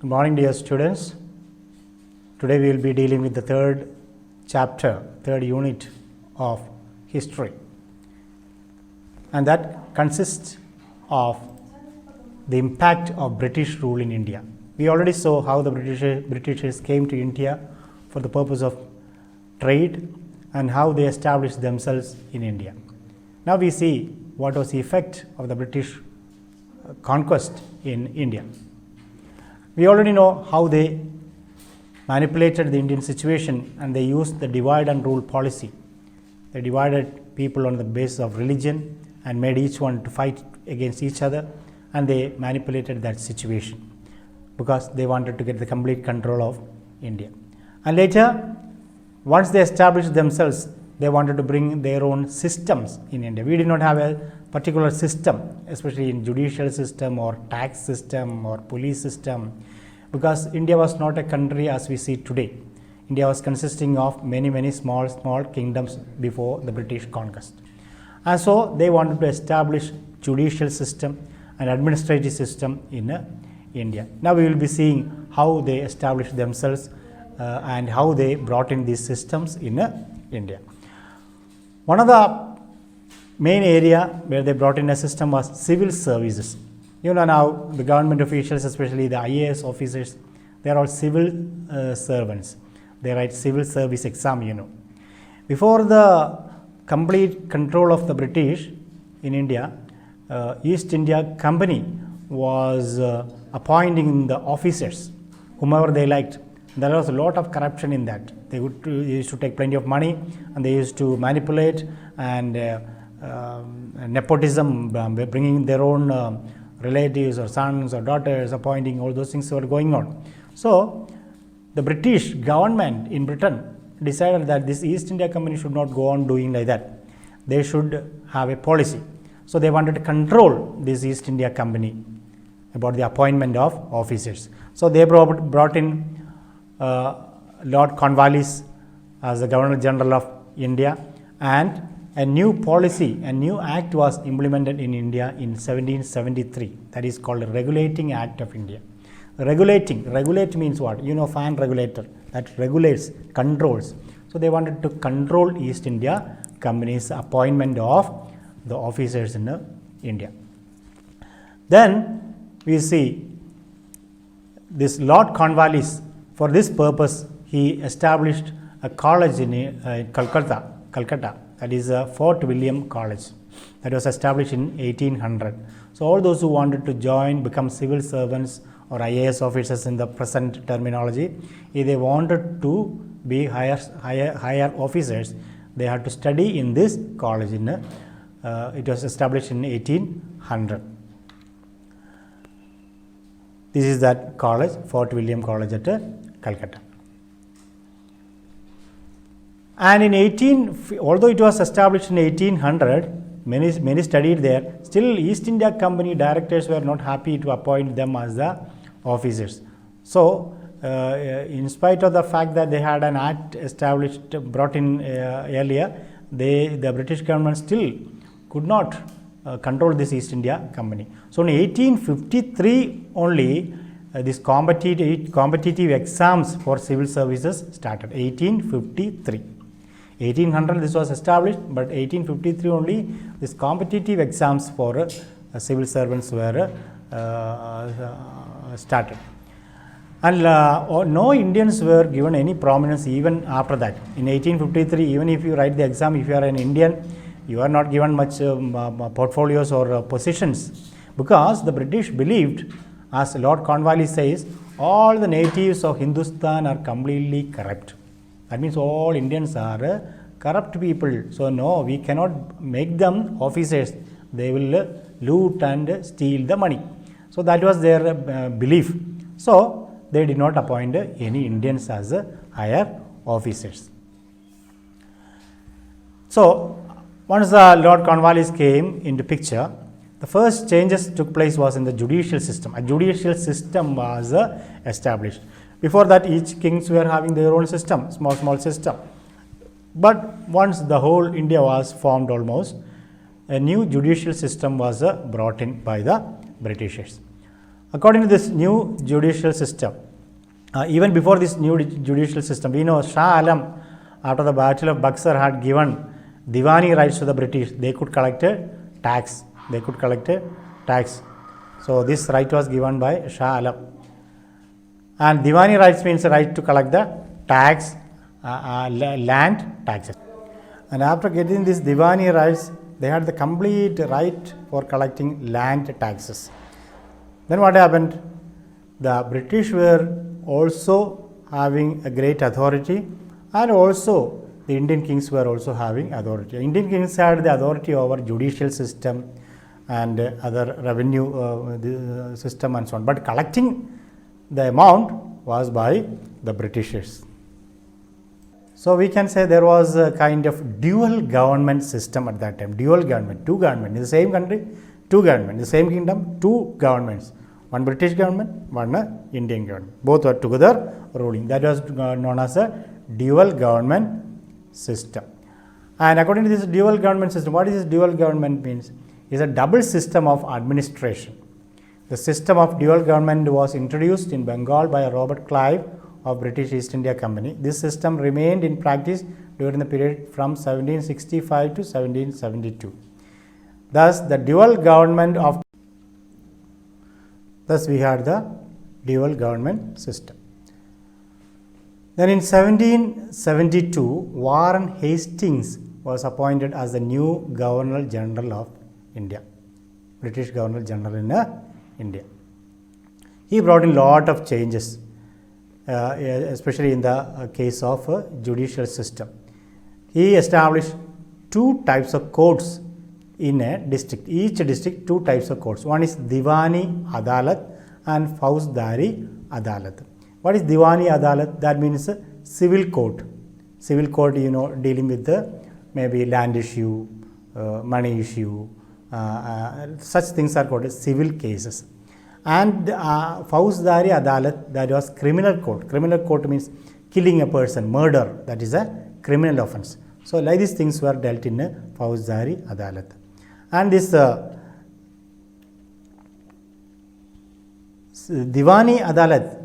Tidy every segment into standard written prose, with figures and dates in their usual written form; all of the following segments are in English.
Good morning, dear students. Today we will be dealing with the third chapter, third unit of history, and that consists of the impact of British rule in India. We already saw how the Britishers came to India for the purpose of trade and how they established themselves in India. Now we see what was the effect of the British conquest in India. We already know how they manipulated the Indian situation, and they used the divide and rule policy. They divided people on the basis of religion and made each one to fight against each other, and they manipulated that situation because they wanted to get the complete control of India. And later, once they established themselves, they wanted to bring their own systems in India. We did not have a particular system, especially in judicial system or tax system or police system, because India was not a country as we see today. India was consisting of many small kingdoms before the British conquest. And so they wanted to establish judicial system and administrative system in India. Now we will be seeing how they established themselves and how they brought in these systems in India. One of the main area where they brought in a system was civil services. You know, now the government officials, especially the IAS officers, they are all civil servants. They write civil service exam, you know. Before the complete control of the British in India, East India Company was appointing the officers, whomever they liked. There was a lot of corruption in that. They used to take plenty of money, and they used to manipulate and nepotism, bringing their own relatives or sons or daughters, appointing, all those things were going on. So the British government in Britain decided that this East India Company should not go on doing like that. They should have a policy. So they wanted to control this East India Company about the appointment of officers. So they brought in Lord Cornwallis as the Governor General of India, and a new policy, a new act was implemented in India in 1773. That is called the Regulating Act of India. Regulate means what? You know, fan regulator, that regulates, controls. So they wanted to control East India Company's appointment of the officers in India. Then we see this Lord Cornwallis. For this purpose, he established a college in Calcutta, that is Fort William College, that was established in 1800. So all those who wanted to become civil servants or IAS officers in the present terminology, if they wanted to be higher officers, they had to study in this college. It was established in 1800. This is that college, Fort William College at Calcutta. And although it was established in 1800, many studied there. Still, East India Company directors were not happy to appoint them as the officers. So, in spite of the fact that they had an act brought in earlier, the British government still could not control this East India Company. So, in 1853 only, this competitive exams for civil services started. 1853. 1800 this was established, but 1853 only this competitive exams for civil servants were started. And no Indians were given any prominence even after that. In 1853, even if you write the exam, if you are an Indian, you are not given much portfolios or positions, because the British believed, as Lord Cornwallis says, all the natives of Hindustan are completely corrupt. That means all Indians are corrupt people. So no, we cannot make them officers. They will loot and steal the money. So that was their belief. So they did not appoint any Indians as higher officers. So once Lord Cornwallis came into picture, the first changes took place was in the judicial system. A judicial system was established. Before that, each kings were having their own system, small system. But once the whole India was formed almost, a new judicial system was brought in by the Britishers. According to this new judicial system, even before this new judicial system, we know Shah Alam, after the Battle of Buxar, had given Diwani rights to the British. They could collect a tax. So this right was given by Shah Alam. And Diwani rights means the right to collect the tax, land taxes. And after getting these Diwani rights, they had the complete right for collecting land taxes. Then what happened? The British were also having a great authority, and also the Indian kings were also having authority. Indian kings had the authority over judicial system and other revenue system and so on. But collecting the amount was by the Britishers. So we can say there was a kind of dual government system at that time. Dual government, two governments in the same country, two governments in the same kingdom, two governments. One British government, one Indian government. Both were together ruling. That was known as a dual government system. And according to this dual government system, what is this dual government means? Is a double system of administration. The system of dual government was introduced in Bengal by Robert Clive of British East India Company. This system remained in practice during the period from 1765 to 1772. Thus, we had the dual government system. Then in 1772, Warren Hastings was appointed as the new Governor General of India, British Governor General in India. He brought in lot of changes, especially in the case of judicial system. He established two types of courts in a district. Each district, two types of courts. One is Diwani Adalat and Fauzdari Adalat. What is Diwani Adalat? That means civil court. Civil court, dealing with the maybe land issue, money issue, such things are called as civil cases. And Fauzdari Adalat, that was criminal court. Criminal court means killing a person, murder, that is a criminal offense. So like these things were dealt in a Fauzdari Adalat. And this Diwani Adalat,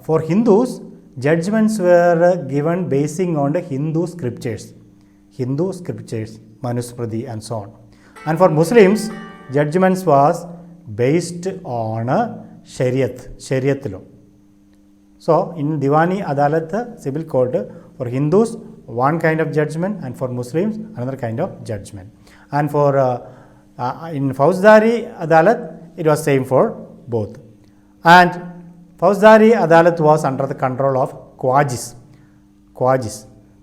for Hindus, judgments were given basing on the Hindu scriptures, Manusmriti and so on. And for Muslims, judgments was based on Shariat law. So in Diwani Adalat, civil court, for Hindus, one kind of judgment, and for Muslims, another kind of judgment. And for in Fauzdari Adalat, it was same for both. And Fauzdari Adalat was under the control of Khwajis,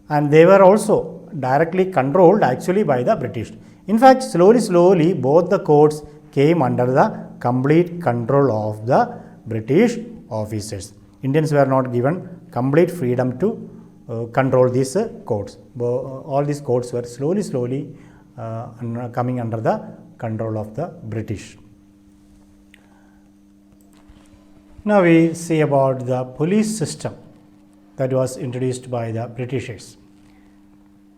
and they were also directly controlled actually by the British. In fact, slowly both the courts came under the complete control of the British officers. Indians were not given complete freedom to control these courts. All these courts were slowly coming under the control of the British. Now we see about the police system that was introduced by the Britishers.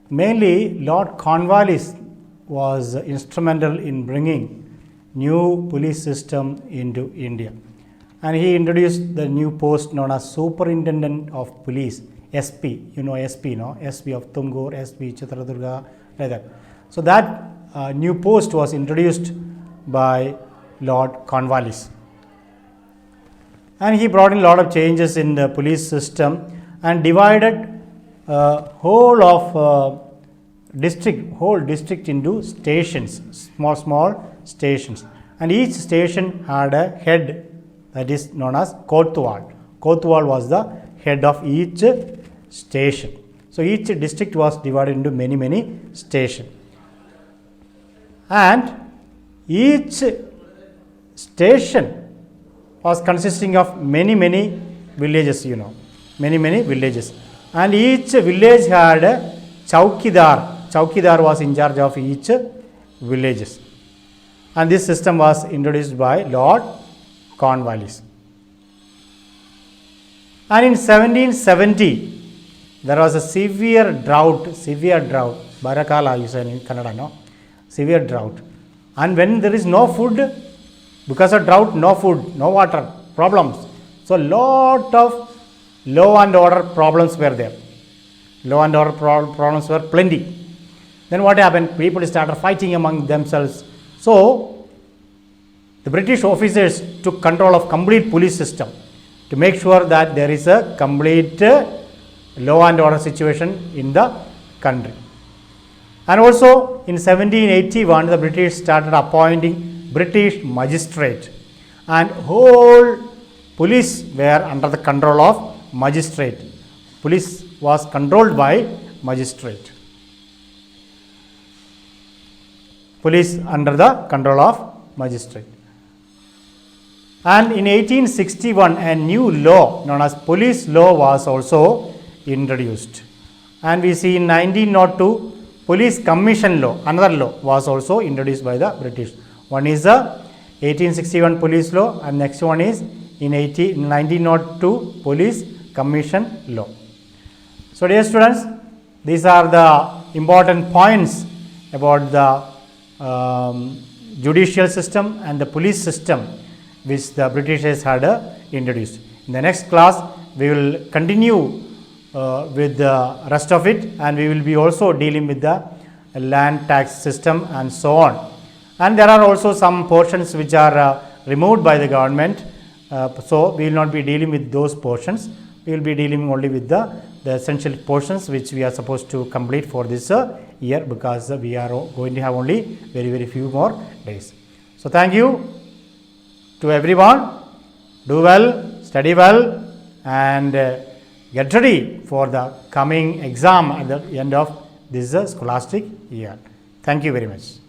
Mainly, Lord Cornwallis was instrumental in bringing new police system into India, and he introduced the new post known as Superintendent of Police, SP. SP, SP of Tumkur, SP Chitradurga, like that. So that new post was introduced by Lord Cornwallis, and he brought in a lot of changes in the police system and divided whole district into stations, small stations, and each station had a head that is known as Kotwal. Kotwal was the head of each station. So each district was divided into many stations, and each station was consisting of many villages, many villages, and each village had a Chowkidar. Chowkidar was in charge of each villages, and this system was introduced by Lord Cornwallis. And in 1770, there was a severe drought, Barakala you say in Kannada, no? Severe drought. And when there is no food, Because of drought, no food, no water, problems. So lot of law and order problems were there. Law and order problems were plenty. Then what happened? People started fighting among themselves. So the British officers took control of complete police system to make sure that there is a complete law and order situation in the country. And also in 1781 the British started appointing British magistrate, and whole police were under the control of magistrate. Police was controlled by magistrate. Police under the control of magistrate. And in 1861 a new law known as police law was also introduced. And we see in 1902 police commission law, another law was also introduced by the British. One is the 1861 police law and next one is in 1902 police commission law. So dear students, these are the important points about the judicial system and the police system which the Britishers had introduced. In the next class we will continue with the rest of it, and we will be also dealing with the land tax system and so on. And there are also some portions which are removed by the government, so we will not be dealing with those portions. We will be dealing only with the essential portions which we are supposed to complete for this year, because we are going to have only very few more days. So thank you to everyone. Do well, study well, and get ready for the coming exam at the end of this scholastic year. Thank you very much.